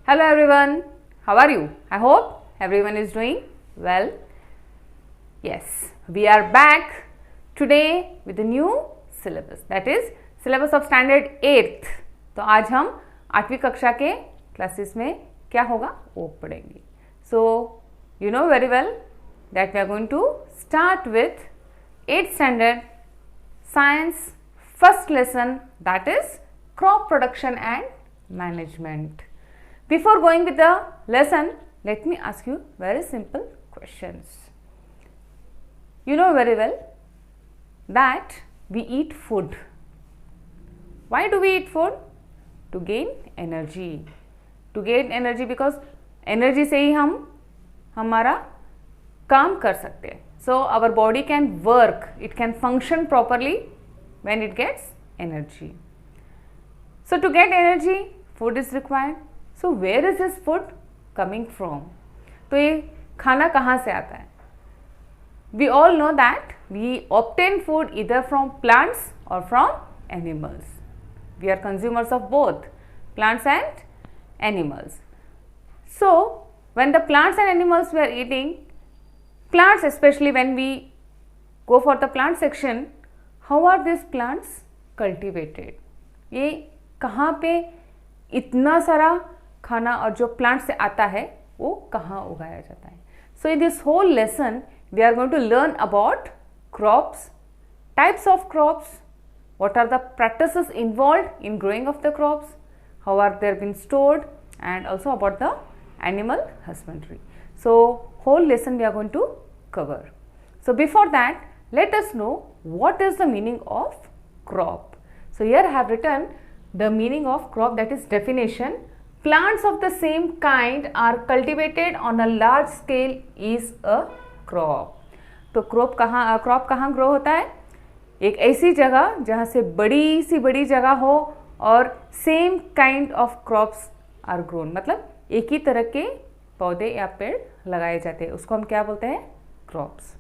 Hello everyone, how are you? I hope everyone is doing well. Yes, we are back today with a new syllabus, that is syllabus of standard 8th. तो आज हम 8वीं कक्षा के classes में क्या होगा वो पढ़ेंगे. So you know very well that we are going to start with 8th standard science first lesson, that is crop production and management. Before going with the lesson, let me ask you very simple questions. You know very well that we eat food. Why do we eat food? To gain energy. To gain energy because energy से ही हम हमारा काम कर सकते हैं. So our body can work, it can function properly when it gets energy. So to get energy, food is required. So where is this food coming from? तो ये खाना कहाँ से आता है? We all know that we obtain food either from plants or from animals. We are consumers of both plants and animals. So when the plants and animals were eating, plants, especially when we go for the plant section, how are these plants cultivated? ये कहाँ पे इतना सारा खाना और जो plant से आता है वो कहाँ उगाया जाता है. So in this whole lesson we are going to learn about crops, types of crops, what are the practices involved in growing of the crops, how are they been stored, and also about the animal husbandry. So whole lesson we are going to cover. So before that, let us know what is the meaning of crop. So here I have written the meaning of crop, that is definition. Plants of the same kind are cultivated on a large scale is a crop. तो crop कहाँ grow होता है? एक ऐसी जगह जहाँ से बड़ी जगह हो और same kind of crops are grown, मतलब एक ही तरह के पौधे या पेड़ लगाए जाते हैं, उसको हम क्या बोलते हैं? Crops.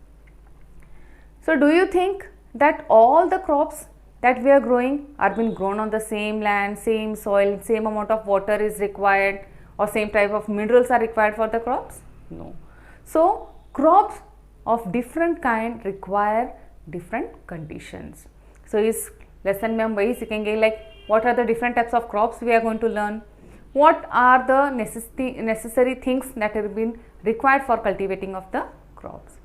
So do you think that all the crops that we are growing are being grown on the same land, same soil, same amount of water is required, or same type of minerals are required for the crops? No. So crops of different kind require different conditions. So इस lesson में हम वही सीखेंगे, like what are the different types of crops we are going to learn, what are the necessary things that have been required for cultivating of the crops.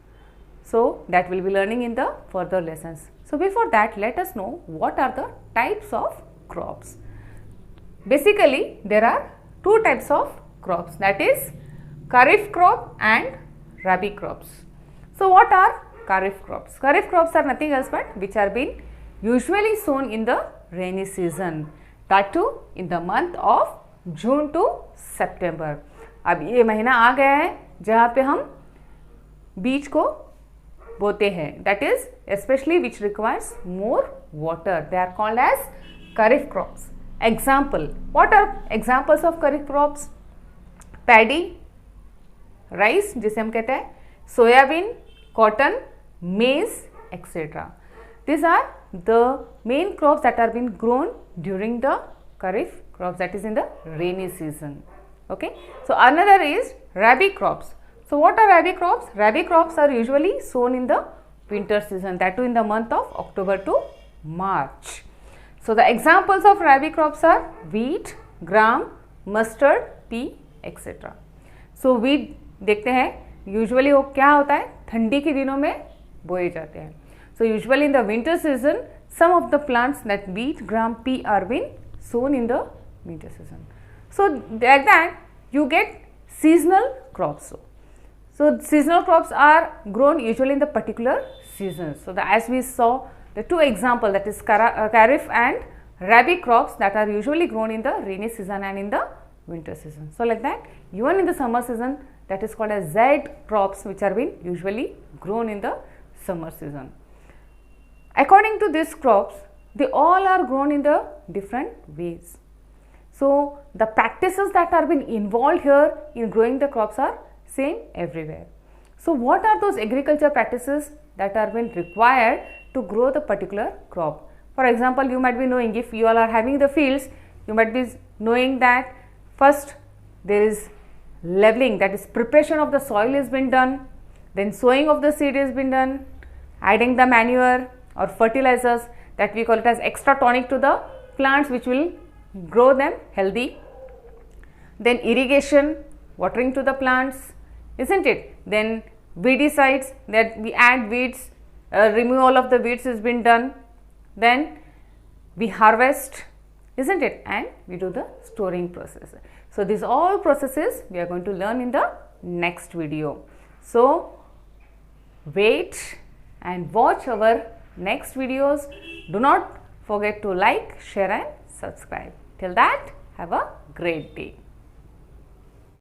So that will be learning in the further lessons. So before that, let us know what are the types of crops. Basically there are two types of crops, that is kharif crop and rabi crops. So what are kharif crops? Kharif crops are nothing else but which are being usually sown in the rainy season, that too in the month of June to September. अब ये महीना आ गया है जहाँ पे हम बीज को बोते हैं, that is especially which requires more water. They are called as kharif crops. Example, what are examples of kharif crops? Paddy, rice जिसे हम कहते हैं, soybean, cotton, maize, etc. These are the main crops that are being grown during the kharif crops, that is in the rainy season. Okay. So another is rabi crops. So what are rabi crops? Rabi crops are usually sown in the winter season, that too in the month of October to March. So the examples of rabi crops are wheat, gram, mustard, pea, etc. So wheat देखते हैं usually वो क्या होता है, ठंडी के दिनों में बोए जाते हैं. So usually in the winter season some of the plants that wheat, gram, pea are being sown in the winter season. So like that you get seasonal crops. So seasonal crops are grown usually in the particular seasons. So as we saw the two examples, that is kharif and rabi crops that are usually grown in the rainy season and in the winter season. So like that even in the summer season, that is called as Z crops, which are being usually grown in the summer season. According to these crops, they all are grown in the different ways. So the practices that are being involved here in growing the crops are same everywhere. So what are those agriculture practices that are being required to grow the particular crop? For example, you might be knowing, if you all are having the fields, you might be knowing that first there is leveling, that is preparation of the soil has been done, then sowing of the seed has been done, adding the manure or fertilizers, that we call it as extra tonic to the plants which will grow them healthy. Then irrigation, watering to the plants, isn't it? Then weedicides, that we add weeds, removal of the weeds has been done. Then we harvest, isn't it? And we do the storing process. So these all processes we are going to learn in the next video. So wait and watch our next videos. Do not forget to like, share and subscribe. Till that, have a great day.